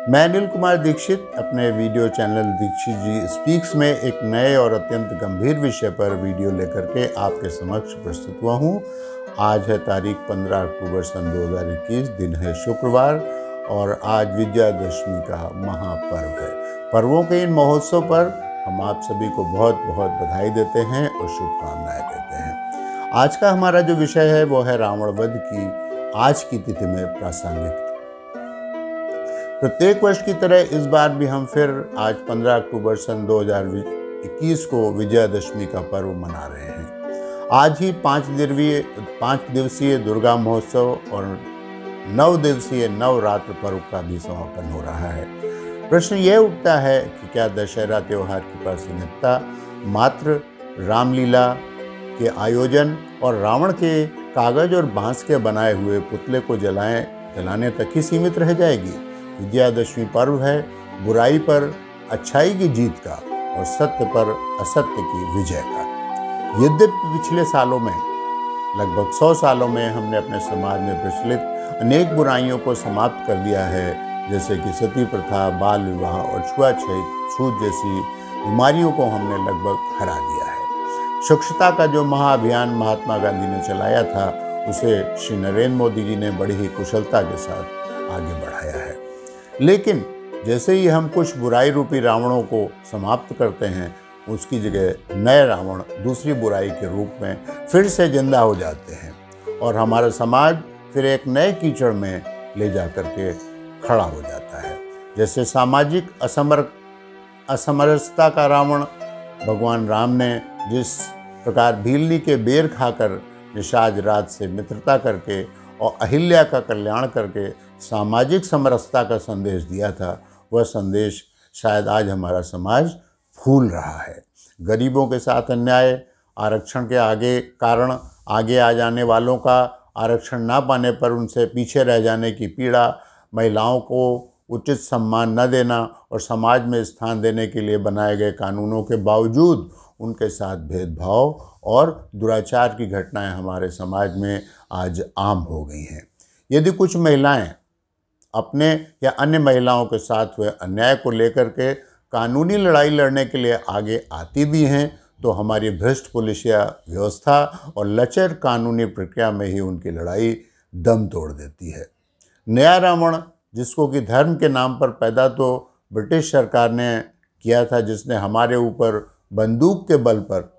मैं अनिल कुमार दीक्षित अपने video channel Dixit जी speaks में एक नए और अत्यंत गंभीर विषय पर वीडियो लेकर के आपके समक्ष प्रस्तुत हुआ हूँ। आज है तारीख 15 अक्टूबर सन 2021, दिन है शुक्रवार और आज विजयादशमी का महापर्व है। पर्वों के इन महोत्सव पर हम आप सभी को बहुत बहुत बधाई देते हैं और शुभकामनाएं देते हैं। आज का हमारा जो विषय है वो है रावण वध की आज की तिथि में प्रासंगिकता। प्रत्येक वर्ष की तरह इस बार भी हम फिर आज 15 अक्टूबर सन 2021 को विजयादशमी का पर्व मना रहे हैं। आज ही 5 दिवसीय दुर्गा महोत्सव और 9 दिवसीय नवरात्र पर्व का भी समापन हो रहा है। प्रश्न यह उठता है कि क्या दशहरा त्यौहार की प्रासंगिकता मात्र रामलीला के आयोजन और रावण के कागज और बांस के बनाए हुए पुतले को जलाने तक ही सीमित रह जाएगी? विजयादशमी पर्व है बुराई पर अच्छाई की जीत का और सत्य पर असत्य की विजय का। यद्यपि पिछले सालों में लगभग 100 सालों में हमने अपने समाज में प्रचलित अनेक बुराइयों को समाप्त कर दिया है, जैसे कि सती प्रथा, बाल विवाह और छूत जैसी बीमारियों को हमने लगभग हरा दिया है। स्वच्छता का जो महाअभियान महात्मा गांधी ने चलाया था उसे श्री नरेंद्र मोदी जी ने बड़ी ही कुशलता के साथ आगे बढ़ाया है। लेकिन जैसे ही हम कुछ बुराई रूपी रावणों को समाप्त करते हैं, उसकी जगह नए रावण दूसरी बुराई के रूप में फिर से जिंदा हो जाते हैं और हमारा समाज फिर एक नए कीचड़ में ले जा कर के खड़ा हो जाता है। जैसे सामाजिक असमरसता का रावण भगवान राम ने जिस प्रकार भीलनी के बेर खाकर निषाद राज से मित्रता करके और अहिल्या का कल्याण करके सामाजिक समरसता का संदेश दिया था, वह संदेश शायद आज हमारा समाज भूल रहा है। गरीबों के साथ अन्याय, आरक्षण के कारण आगे आ जाने वालों का आरक्षण ना पाने पर उनसे पीछे रह जाने की पीड़ा, महिलाओं को उचित सम्मान न देना और समाज में स्थान देने के लिए बनाए गए कानूनों के बावजूद उनके साथ भेदभाव और दुराचार की घटनाएं हमारे समाज में आज आम हो गई हैं। यदि कुछ महिलाएं अपने या अन्य महिलाओं के साथ हुए अन्याय को लेकर के कानूनी लड़ाई लड़ने के लिए आगे आती भी हैं, तो हमारी भ्रष्ट पुलिसिया व्यवस्था और लचर कानूनी प्रक्रिया में ही उनकी लड़ाई दम तोड़ देती है। नया रावण, जिसको कि धर्म के नाम पर पैदा तो ब्रिटिश सरकार ने किया था, जिसने हमारे ऊपर बंदूक के बल पर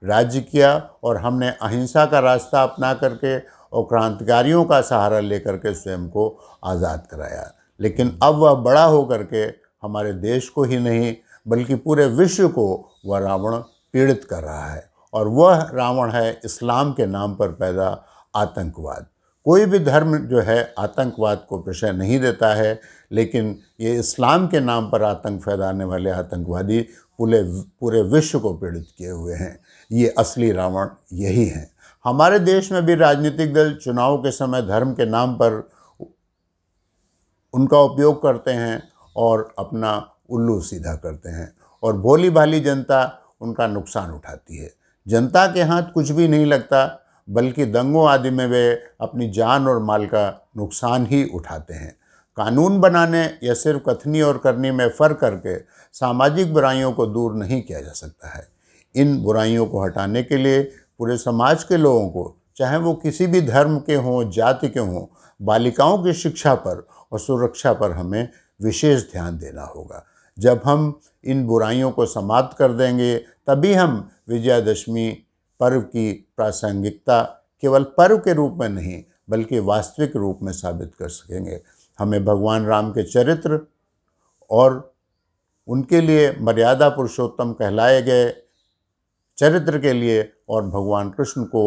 राज्य किया और हमने अहिंसा का रास्ता अपना करके और क्रांतिकारियों का सहारा लेकर के स्वयं को आज़ाद कराया। लेकिन अब वह बड़ा हो करके हमारे देश को ही नहीं बल्कि पूरे विश्व को वह रावण पीड़ित कर रहा है और वह रावण है इस्लाम के नाम पर पैदा आतंकवाद। कोई भी धर्म जो है आतंकवाद को प्रश्रय नहीं देता है, लेकिन ये इस्लाम के नाम पर आतंक फैलाने वाले आतंकवादी पूरे विश्व को पीड़ित किए हुए हैं। ये असली रावण यही हैं। हमारे देश में भी राजनीतिक दल चुनाव के समय धर्म के नाम पर उनका उपयोग करते हैं और अपना उल्लू सीधा करते हैं और भोली भाली जनता उनका नुकसान उठाती है। जनता के हाथ कुछ भी नहीं लगता, बल्कि दंगों आदि में वे अपनी जान और माल का नुकसान ही उठाते हैं। कानून बनाने या सिर्फ कथनी और करनी में फ़र्क करके सामाजिक बुराइयों को दूर नहीं किया जा सकता है। इन बुराइयों को हटाने के लिए पूरे समाज के लोगों को, चाहे वो किसी भी धर्म के हों, जाति के हों, बालिकाओं की शिक्षा पर और सुरक्षा पर हमें विशेष ध्यान देना होगा। जब हम इन बुराइयों को समाप्त कर देंगे, तभी हम विजयादशमी पर्व की प्रासंगिकता केवल पर्व के रूप में नहीं बल्कि वास्तविक रूप में साबित कर सकेंगे। हमें भगवान राम के चरित्र और उनके लिए मर्यादा पुरुषोत्तम कहलाए गए चरित्र के लिए और भगवान कृष्ण को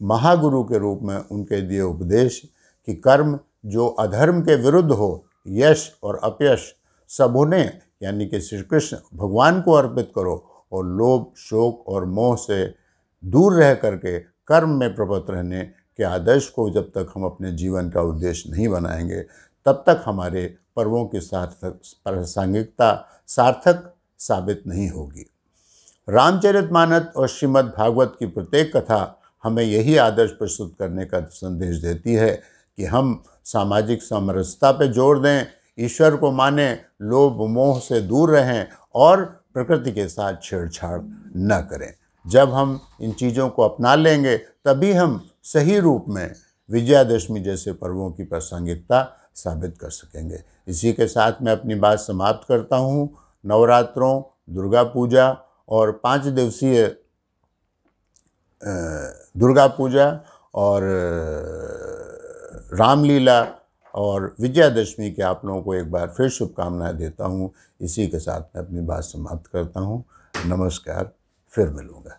महागुरु के रूप में उनके दिए उपदेश कि कर्म जो अधर्म के विरुद्ध हो, यश और अपयश सब उन्हें यानी कि श्री कृष्ण भगवान को अर्पित करो और लोभ, शोक और मोह से दूर रह करके कर्म में प्रवृत्त रहने के आदर्श को जब तक हम अपने जीवन का उद्देश्य नहीं बनाएंगे, तब तक हमारे पर्वों की प्रासंगिकता सार्थक साबित नहीं होगी। रामचरितमानस और श्रीमद् भागवत की प्रत्येक कथा हमें यही आदर्श प्रस्तुत करने का संदेश देती है कि हम सामाजिक समरसता पे जोर दें, ईश्वर को माने, लोभ मोह से दूर रहें और प्रकृति के साथ छेड़छाड़ न करें। जब हम इन चीज़ों को अपना लेंगे तभी हम सही रूप में विजयादशमी जैसे पर्वों की प्रासंगिकता साबित कर सकेंगे। इसी के साथ मैं अपनी बात समाप्त करता हूँ। नवरात्रों, दुर्गा पूजा और 5 दिवसीय दुर्गा पूजा और रामलीला और विजयादशमी के आप लोगों को एक बार फिर शुभकामनाएं देता हूँ। इसी के साथ मैं अपनी बात समाप्त करता हूँ। नमस्कार, फिर मिलूँगा।